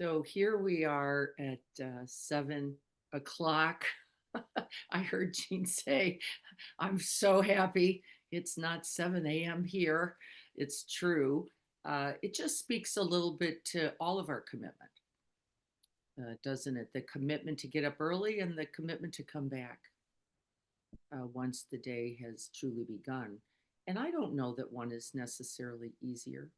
So here we are at 7 o'clock. I heard Jean say, I'm so happy it's not 7 a.m. here. It's true. It just speaks a little bit to all of our commitment, doesn't it? The commitment to get up early and the commitment to come back once the day has truly begun. And I don't know that one is necessarily easier,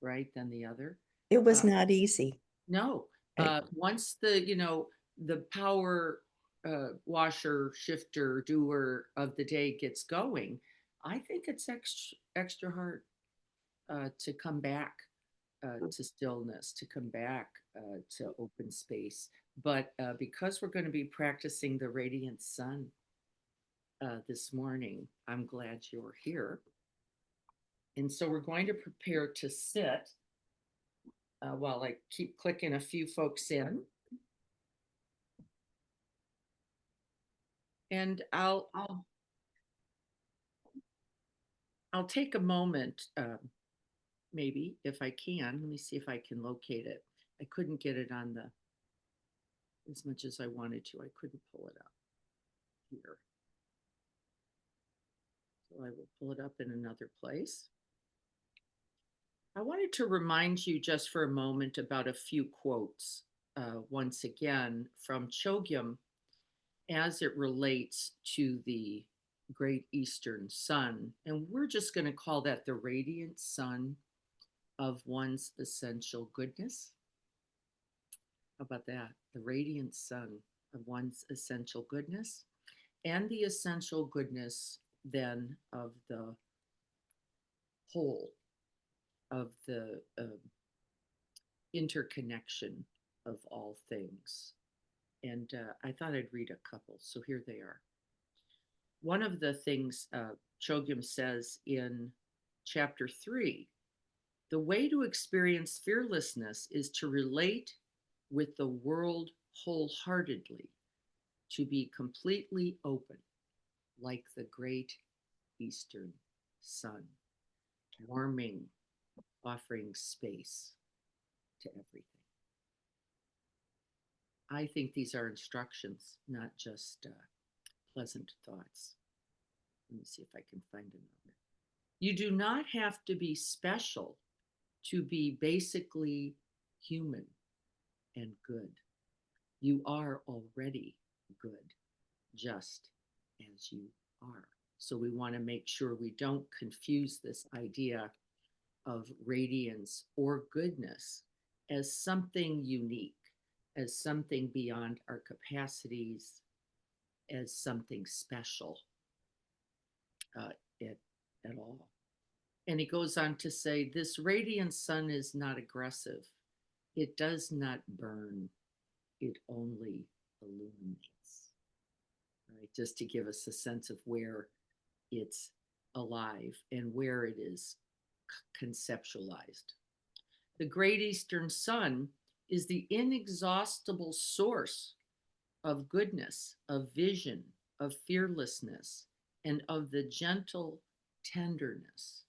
right, than the other. It was Uh, not easy. No. I, Once the power washer, shifter, doer of the day gets going, I think it's extra hard to come back to stillness, to come back to open space. But because we're going to be practicing the radiant sun this morning, I'm glad you're here. And so we're going to prepare to sit while I keep clicking a few folks in. And I'll take a moment, maybe if I can. Let me see if I can locate it. I couldn't get it on the as much as I wanted to. I couldn't pull it up here, so I will pull it up in another place. I wanted to remind you just for a moment about a few quotes. Once again, from Chogyam as it relates to the Great Eastern Sun, and we're just going to call that the radiant sun of one's essential goodness. How about that? The radiant sun of one's essential goodness and the essential goodness then of the whole, of the interconnection of all things. And I thought I'd read a couple. So here they are. One of the things Chogyam says in chapter 3, the way to experience fearlessness is to relate with the world wholeheartedly, to be completely open, like the great eastern sun, warming, offering space to everything. I think these are instructions, not just pleasant thoughts. Let me see if I can find another. You do not have to be special to be basically human and good. You are already good, just as you are. So we want to make sure we don't confuse this idea of radiance or goodness as something unique, as something beyond our capacities, as something special uh, at, at all. And he goes on to say, this radiant sun is not aggressive. It does not burn. It only illuminates, right? Just to give us a sense of where it's alive and where it is conceptualized. The great eastern sun is the inexhaustible source of goodness, of vision, of fearlessness, and of the gentle tenderness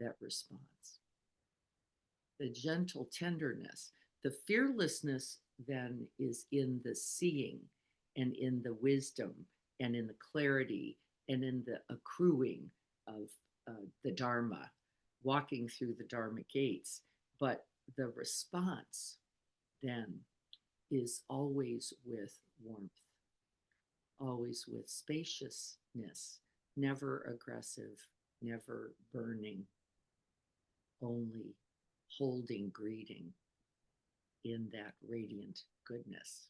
that responds. The gentle tenderness. The fearlessness then is in the seeing and in the wisdom and in the clarity and in the accruing of the Dharma, walking through the Dharma gates. But the response then is always with warmth, always with spaciousness, never aggressive, never burning, only holding, greeting in that radiant goodness.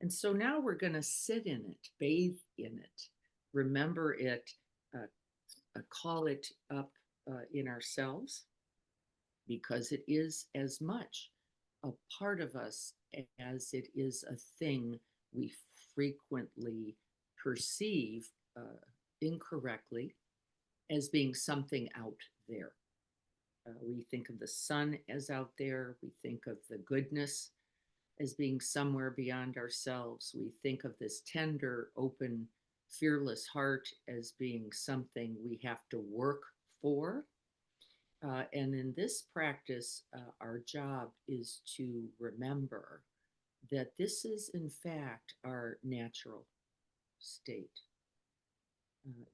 And so now we're going to sit in it, bathe in it, remember it, uh, call it up in ourselves, because it is as much a part of us as it is a thing we frequently perceive incorrectly as being something out there. We think of the sun as out there. We think of the goodness as being somewhere beyond ourselves. We think of this tender, open, fearless heart as being something we have to work for. And in this practice, our job is to remember that this is, in fact, our natural state.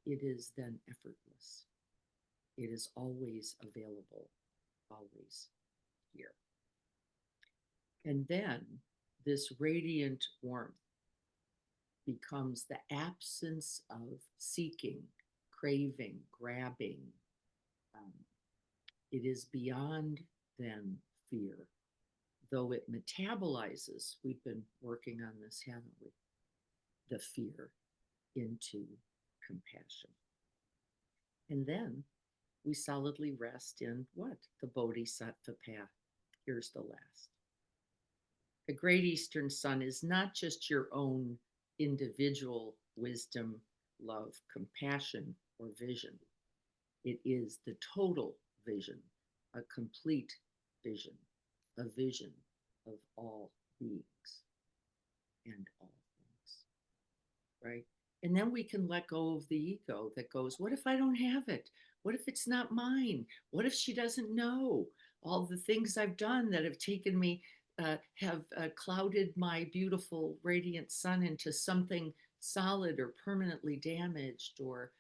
It is then effortless. It is always available, always here. And then this radiant warmth becomes the absence of seeking, craving, grabbing. Um, it is beyond then fear, though it metabolizes. We've been working on this, haven't we? The fear into compassion. And then we solidly rest in what? The Bodhisattva path. Here's the last. The Great Eastern Sun is not just your own individual wisdom, love, compassion, or vision. It is the total vision, a complete vision, a vision of all beings and all things, right? And then we can let go of the ego that goes, what if I don't have it? What if it's not mine? What if she doesn't know? All the things I've done that have taken me, have clouded my beautiful, radiant sun into something solid or permanently damaged or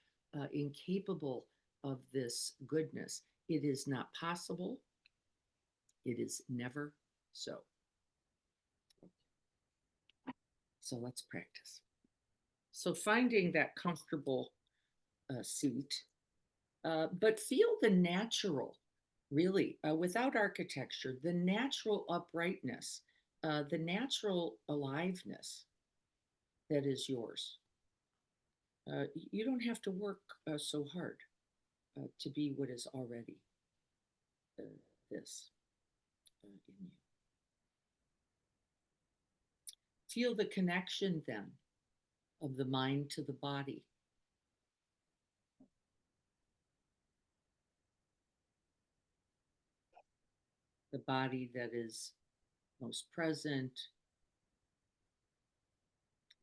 incapable of this goodness. It is not possible. It is never so. So let's practice. So finding that comfortable seat, but feel the natural, really, without architecture, the natural uprightness, the natural aliveness that is yours. You don't have to work so hard to be what is already this in you. Feel the connection then of the mind to the body. The body that is most present,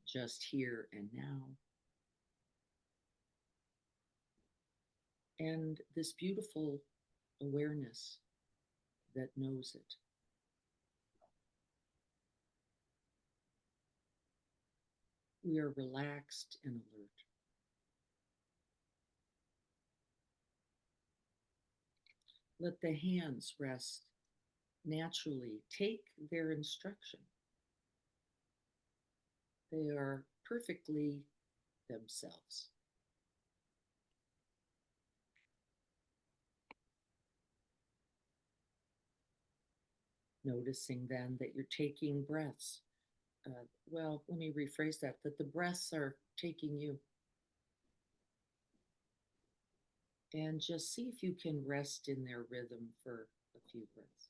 just here and now. And this beautiful awareness that knows it. We are relaxed and alert. Let the hands rest naturally. Take their instruction. They are perfectly themselves. Noticing then that you're taking breaths. Well, let me rephrase that the breaths are taking you. And just see if you can rest in their rhythm for a few breaths.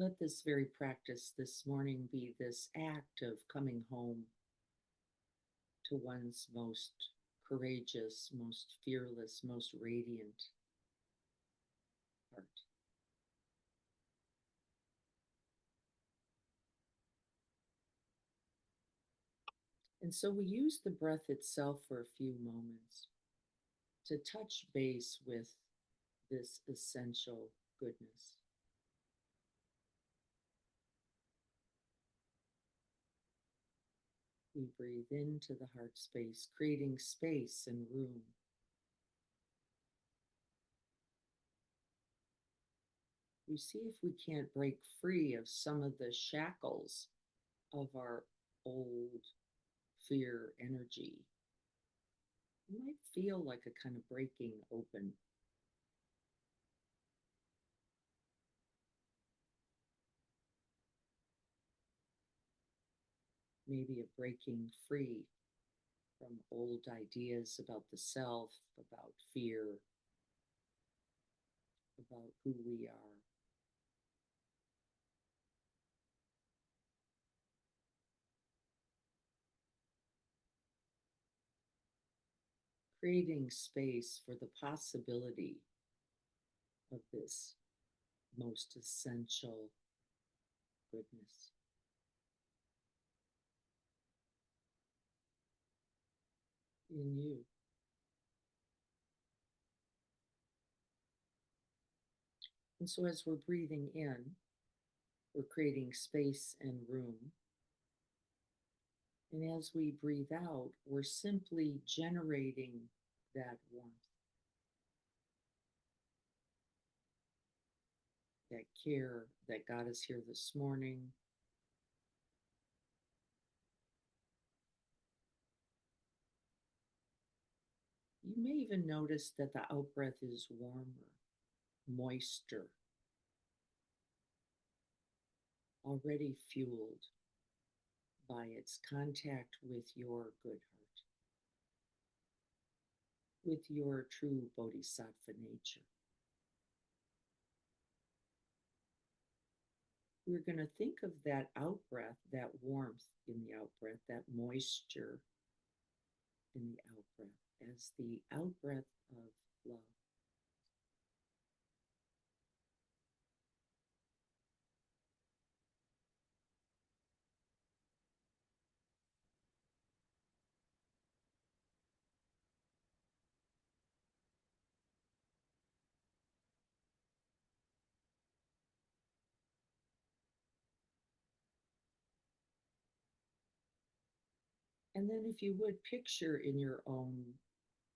Let this very practice this morning be this act of coming home to one's most courageous, most fearless, most radiant heart. And so we use the breath itself for a few moments to touch base with this essential goodness. We breathe into the heart space, creating space and room. We see if we can't break free of some of the shackles of our old fear energy. It might feel like a kind of breaking open. Maybe a breaking free from old ideas about the self, about fear, about who we are. creating space for the possibility of this most essential goodness. In you. And so as we're breathing in, we're creating space and room. And as we breathe out, we're simply generating that warmth, that care that got us here this morning. You may even notice that the out breath is warmer, moister, already fueled by its contact with your good heart, with your true bodhisattva nature. We're going to think of that out breath, that warmth in the out breath, that moisture in the out breath, as the out breath of love. And then, if you would, picture in your own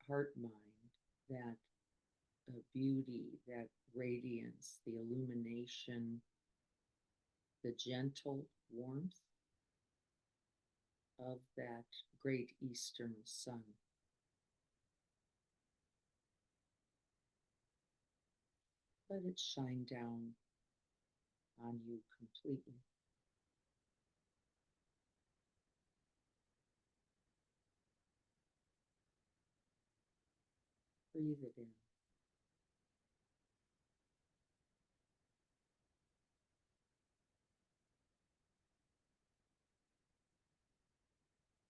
heart mind that beauty, that radiance, the illumination, the gentle warmth of that great eastern sun. Let it shine down on you completely. Breathe it in.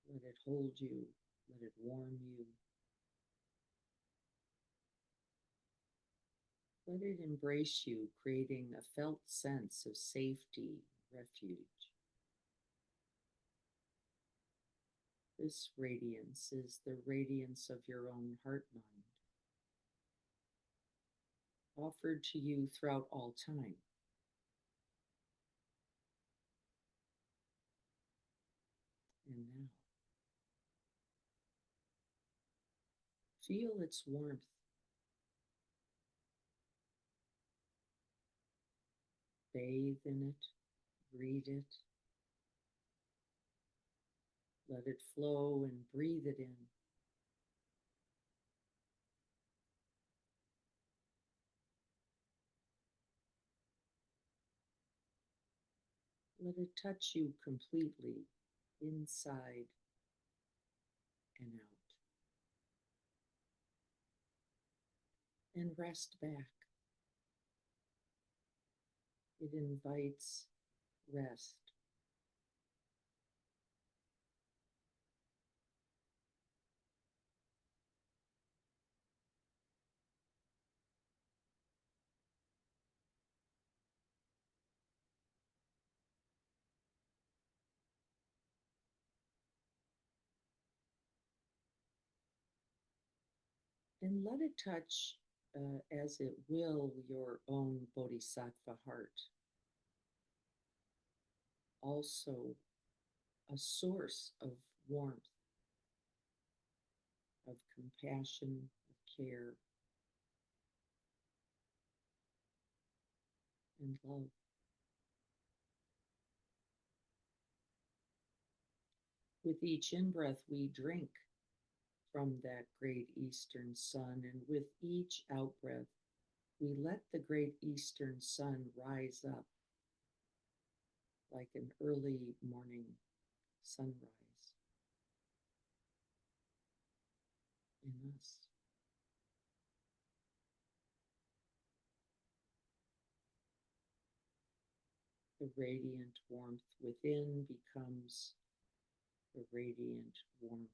Let it hold you. Let it warm you. Let it embrace you, creating a felt sense of safety, refuge. This radiance is the radiance of your own heart mind, offered to you throughout all time. And now, feel its warmth. Bathe in it, breathe it. Let it flow and breathe it in. Let it touch you completely, inside and out. And rest back. It invites rest. And let it touch, as it will, your own bodhisattva heart. Also, a source of warmth, of compassion, of care, and love. With each in breath, we drink from that great eastern sun, and with each out breath, we let the great eastern sun rise up like an early morning sunrise in us. The radiant warmth within becomes the radiant warmth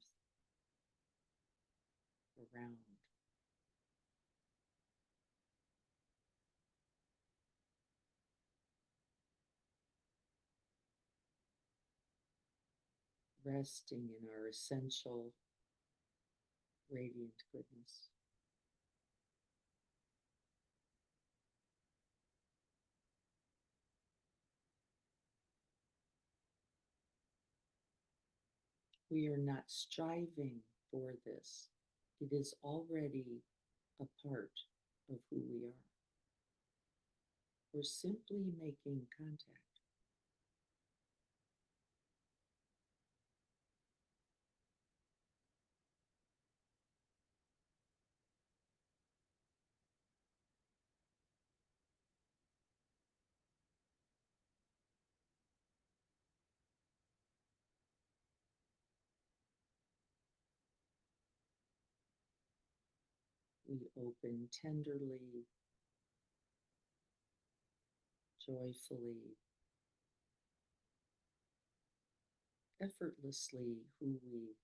around. Resting in our essential, radiant goodness. We are not striving for this. It is already a part of who we are. We're simply making contact. We open tenderly, joyfully, effortlessly who we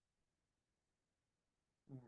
are.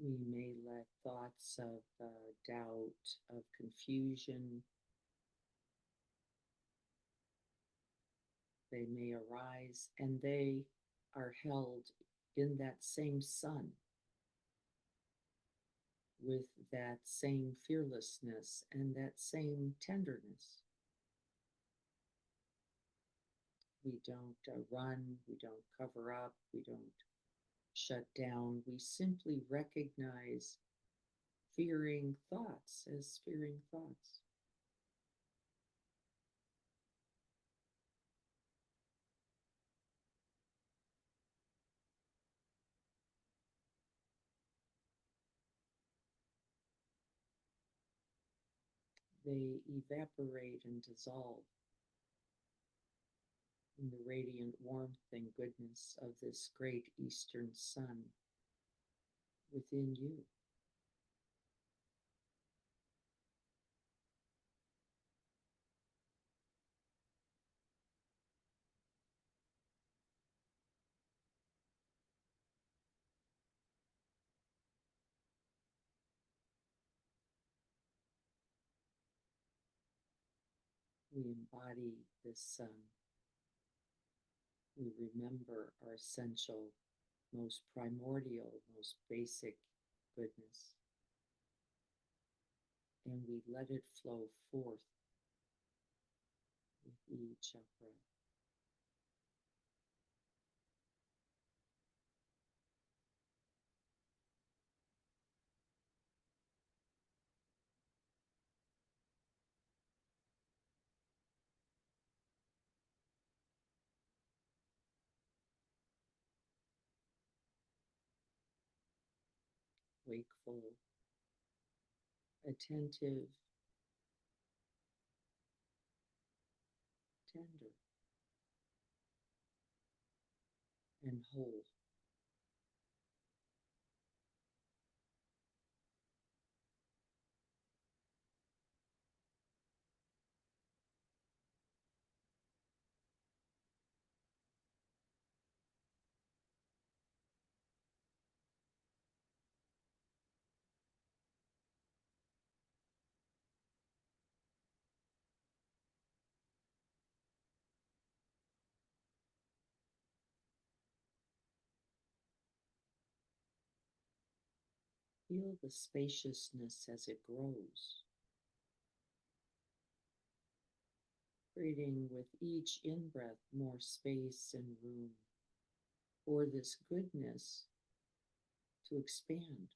We may let thoughts of doubt, of confusion, they may arise, and they are held in that same sun with that same fearlessness and that same tenderness. We don't run, we don't cover up, we don't shut down. We simply recognize fearing thoughts as fearing thoughts. They evaporate and dissolve in the radiant warmth and goodness of this great eastern sun within you. We embody this sun. We remember our essential, most primordial, most basic goodness. And we let it flow forth with each breath. Wakeful, attentive, tender, and whole. Feel the spaciousness as it grows, creating with each in-breath more space and room for this goodness to expand.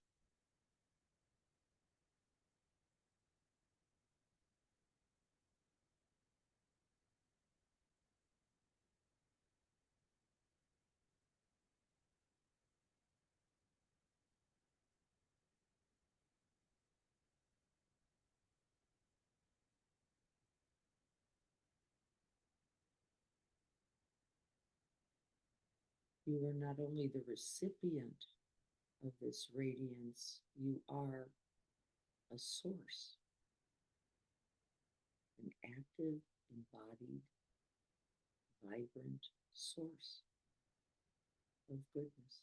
You are not only the recipient of this radiance, you are a source, an active, embodied, vibrant source of goodness.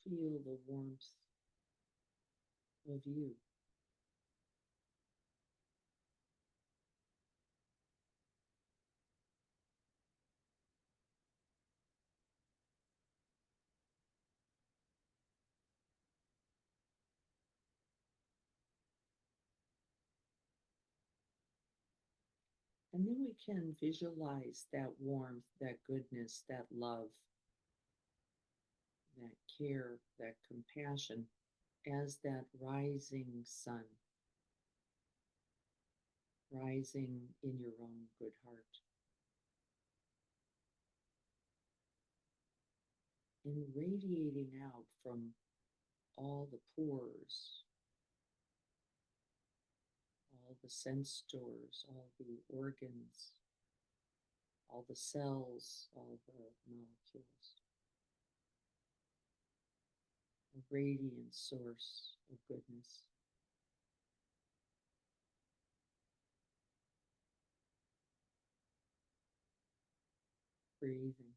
Feel the warmth of you. And then we can visualize that warmth, that goodness, that love, that care, that compassion as that rising sun, rising in your own good heart and radiating out from all the pores, all the sense doors, all the organs, all the cells, all the molecules. A radiant source of goodness. Breathing.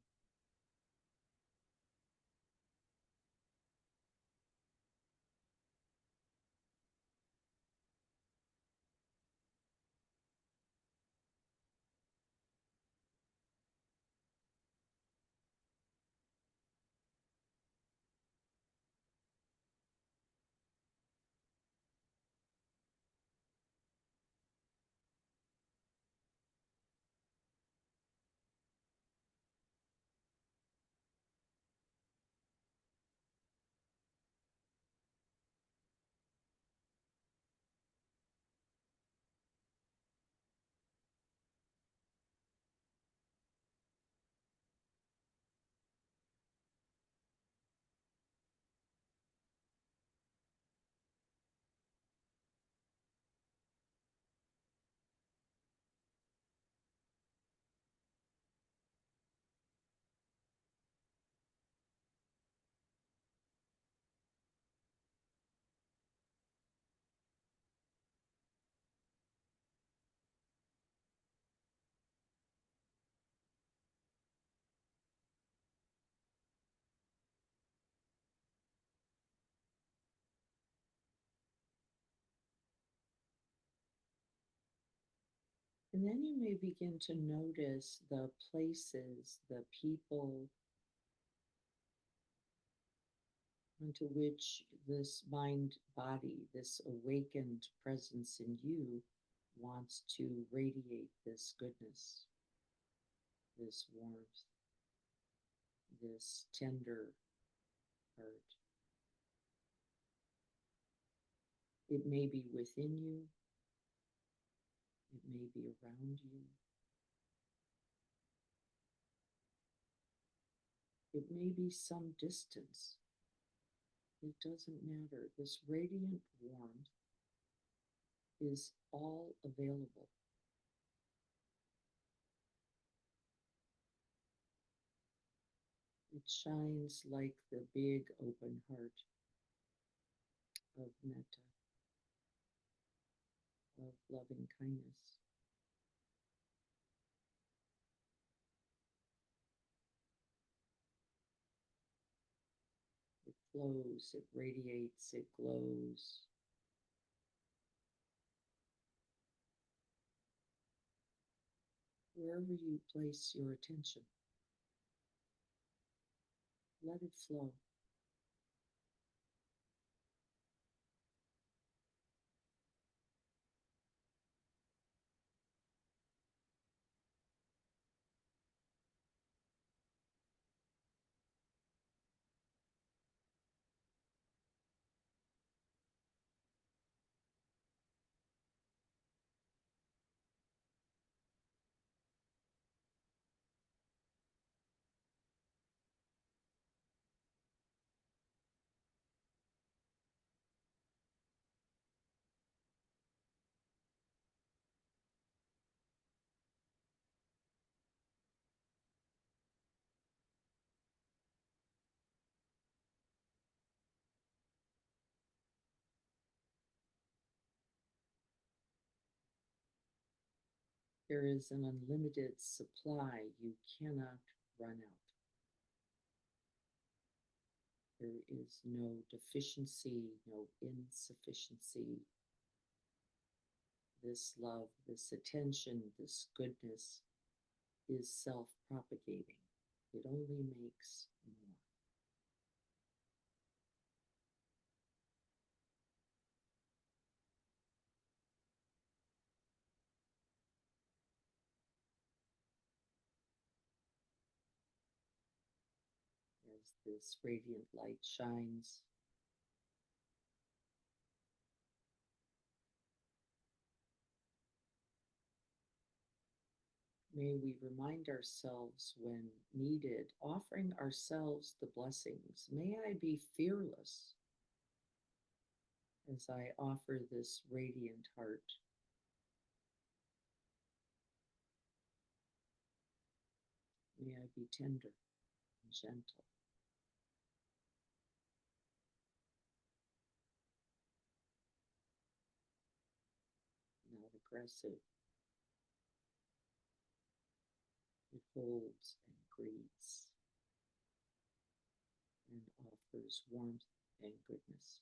And then you may begin to notice the places, the people onto which this mind body, this awakened presence in you wants to radiate this goodness, this warmth, this tender heart. It may be within you, it may be around you, it may be some distance. It doesn't matter. This radiant warmth is all available. It shines like the big open heart of metta, of loving kindness. It flows, it radiates, it glows. Wherever you place your attention, let it flow. There is an unlimited supply. You cannot run out. There is no deficiency, no insufficiency. This love, this attention, this goodness is self propagating. It only makes more. As this radiant light shines, may we remind ourselves when needed, offering ourselves the blessings. May I be fearless as I offer this radiant heart. May I be tender and gentle, not aggressive. It holds and greets and offers warmth and goodness.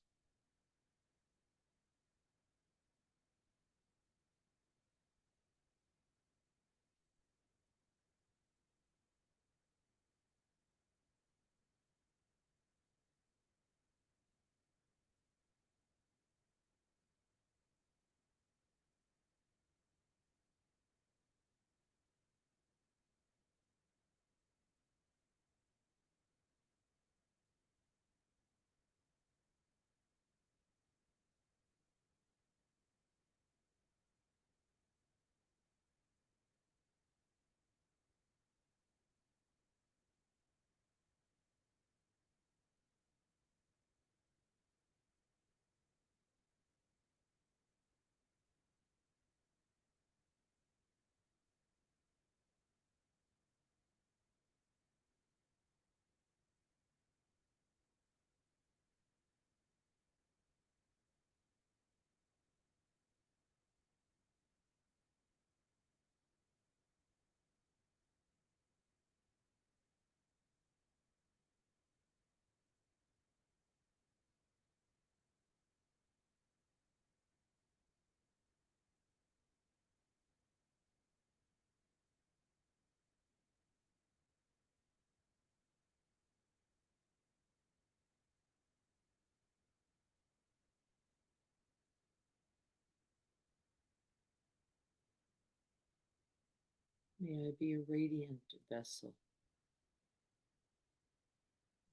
May I be a radiant vessel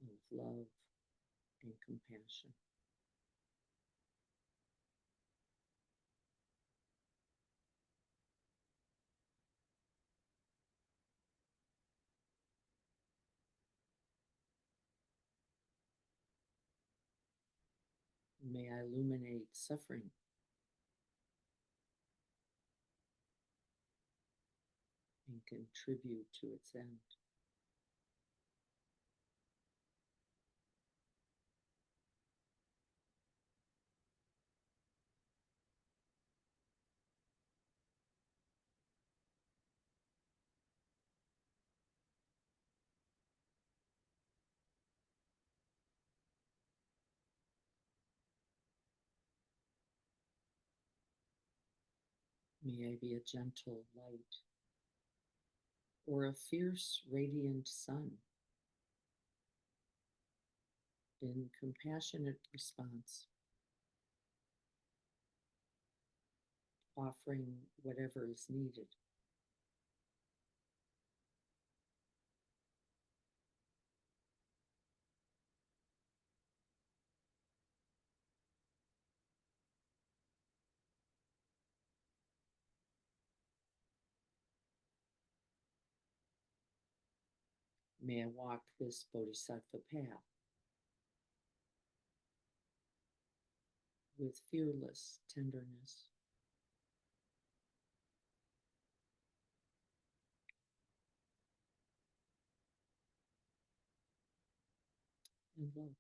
of love and compassion. May I illuminate suffering and contribute to its end. May I be a gentle light or a fierce, radiant sun in compassionate response, offering whatever is needed. May I walk this bodhisattva path with fearless tenderness and love.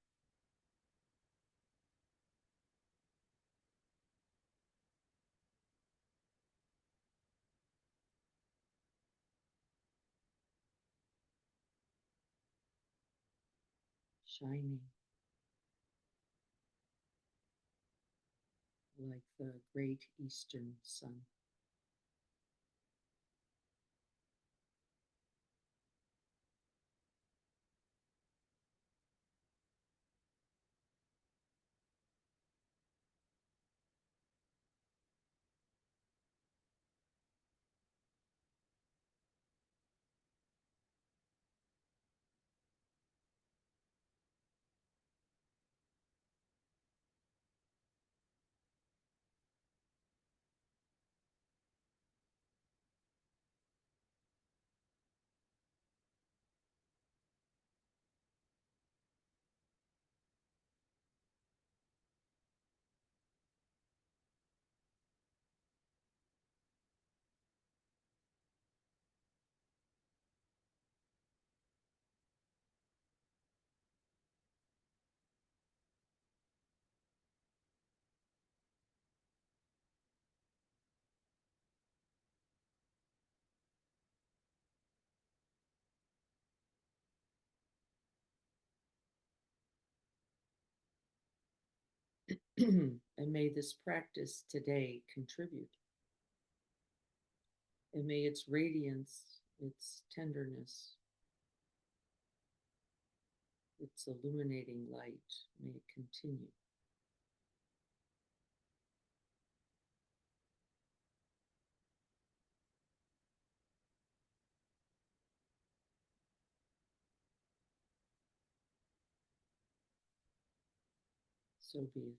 shining like the great eastern sun. And may this practice today contribute. And may its radiance, its tenderness, its illuminating light, may it continue. So be it.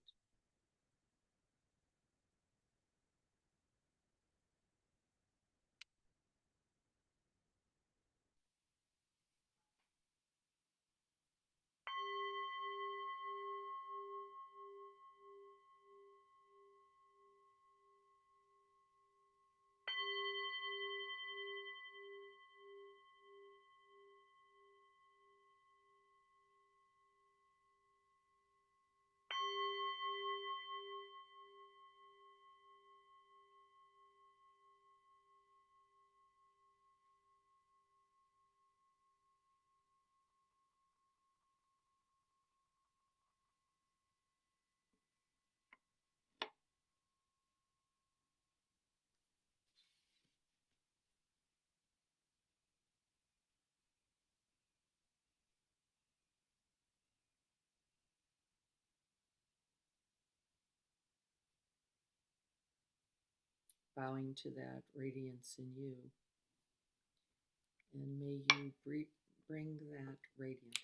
Bowing to that radiance in you. And may you bring that radiance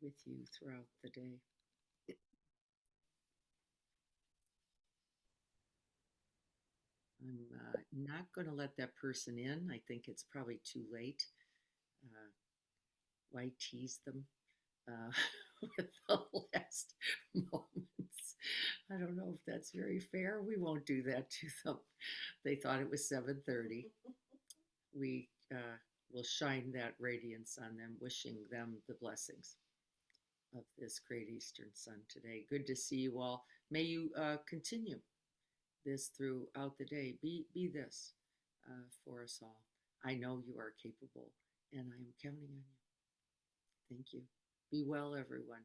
with you throughout the day. I'm not going to let that person in. I think it's probably too late. Uh, why tease them with the last moments? I don't know if that's very fair. We won't do that to them. They thought it was 7:30. We will shine that radiance on them, wishing them the blessings of this great Eastern sun today. Good to see you all. May you continue this throughout the day. Be this for us all. I know you are capable, and I am counting on you. Thank you. Be well, everyone.